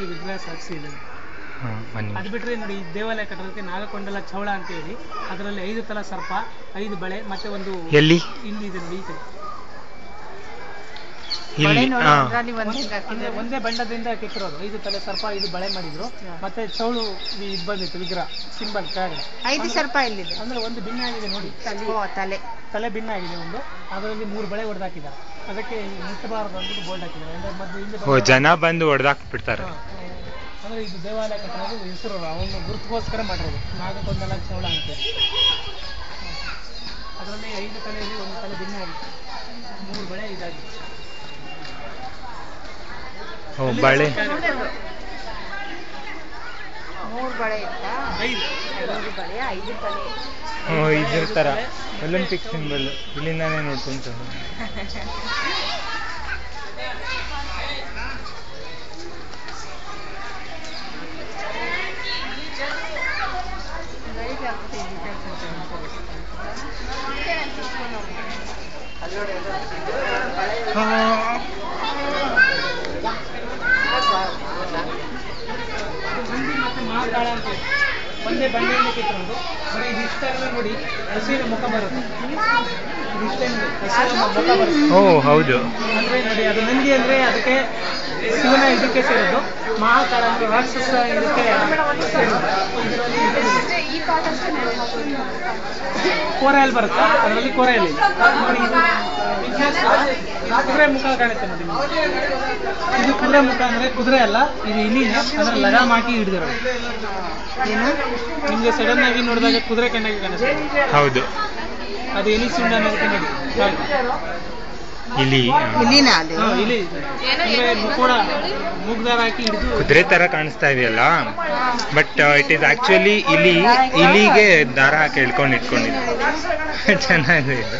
ಹಾಕಿ ವಿಗ್ರಹ ಸಾಧಿಸಿದೆ. ಅದು ಬಿಟ್ಟರೆ ನೋಡಿ, ದೇವಾಲಯ ಕಟ್ಟೋದಕ್ಕೆ ನಾಗಕೊಂಡಲ ಚೌಳ ಅಂತ ಹೇಳಿ, ಅದರಲ್ಲಿ 5 ತಲ ಸರ್ಪ, 5 ಬಳೆ, ಮತ್ತೆ ಒಂದು ಇಲ್ಲಿ ಇದೆ ನೋಡಿ, ಈ ಕಡೆ ಒಂದೇ ಬಣ್ಣದಿಂದ ಕೆತ್ತಿರೋದು. 5 ತಲೆ ಸರ್ಪ, 5 ಬಳೆ ಮಾಡಿದ್ರು. ಮತ್ತೆ ಚೌಳು ಇದು ಬಂದಿತ್ತು ವಿಗ್ರಹ ಸಿಂಬಲ್ ಕೆಳಗಡೆ. 5 ಸರ್ಪ ಇಲ್ಲಿದೆ ಅಂದ್ರೆ ಒಂದು ಭಿನ್ನ ಆಗಿದೆ ನೋಡಿ, ತಲೆ ಭಿನ್ನ ಆಗಿದೆ ಒಂದು. ಅದರಲ್ಲಿ 3 ಬಳೆ ಹೊಡೆದಾಕಿದ್ದಾರೆ. ಅದಕ್ಕೆ ಮುಟ್ಟಬಾರದು ಅಂದ್ಬಿಟ್ಟು ಬೋಲ್ಡ್ ಹಾಕಿದ್ದಾರೆ. ಅಂದ್ರೆ ಮೊದಲು ಜನ ಬಂದು ಹೊಡೆದಾಕ್ಬಿಡ್ತಾರೆ. ಅಂದ್ರೆ ಇದು ದೇವಾಲಯ ಕಟ್ಟೋದು ಹೆಸರು ಅವನು ಗುರುತಿಗೋಸ್ಕರ ಮಾಡಿರೋದು, ನಾಗಕೊಂಡಲ ಚೌಳ ಅಂತೇಳಿ. ಅದರಲ್ಲಿ 5 ತಲೆಯಲ್ಲಿ 1 ತಲೆ ಭಿನ್ನ ಆಗಿದೆ, 3 ಬಳೆ ಇದಾಗಿದೆ. ಬಳೆ 3 ಬಳೆ ಇತ್ತಾ? 5 ಬಳೆ, 5 ತಲೆ. ಇದ್ರ ತರ ಒಲಿಂಪಿಕ್ ಸಿಂಬಲ್ ಇಲ್ಲಿಂದಾನೇ ನೋಡ್ಕೊಂತ. ಮಹಾಕಾಳ ಅಂತ ಒಂದೇ ಬಂಡೆಯಿಂದ ಕೆತ್ತಿರೋದು. ಬರೀ ಇದಿಷ್ಟೆಲ್ಲ ನೋಡಿ, ಹಸಿರ ಮುಖ ಬರುತ್ತೆ. ಹೌದು. ಅಂದ್ರೆ ನೋಡಿ, ಅದು ನಂದಿ ಅಂದ್ರೆ ಅದಕ್ಕೆ ಶಿವನ ಇದಕ್ಕೆ ಸೇರೋದು. ಮಹಾಕಾಳ ಅಂದ್ರೆ ರಾಕ್ಷಸ ಇದಕ್ಕೆ ಕೋರೆಯಲ್ಲಿ ಬರುತ್ತೆ. ಅದರಲ್ಲಿ ಕೋರೆಯಲ್ಲಿ ಕುದುರೆ ಮುಖ ಕಾಣುತ್ತೆ ನೋಡಿ. ಇದು ಕುದುರೆ ಮುಖ ಅಂದ್ರೆ ಕುದುರೆ ಅಲ್ಲ, ಇದು ಇಲಿನ ಅದ್ರ ಲಗಾಮ್ ಹಾಕಿ ಹಿಡಿದಿರೋದು. ನಿಮ್ಗೆ ಸಡನ್ ಆಗಿ ನೋಡಿದಾಗ ಕುದುರೆ ಕಣ್ಣಾಗಿ ಕಾಣಿಸ್ತದೆ. ಹೌದು, ಅದು ಎಲಿ ಸುಂಡ ಅನ್ನೋದಕ್ಕೆ ನೋಡಿ, ಇಲಿ ಕೂಡ ಮೂಗ್ದಾರ ಹಾಕಿ ಹಿಡಿದು ಕುದುರೆ ತರ ಕಾಣಿಸ್ತಾ ಇದೆಯಲ್ಲ, ಬಟ್ ಇಟ್ ಈಸ್ ಆಕ್ಚುಲಿ ಇಲಿಗೆ ದಾರ ಹಾಕಿ ಇಟ್ಕೊಂಡಿದೆ. ಚೆನ್ನಾಗಿದೆ ಇದು.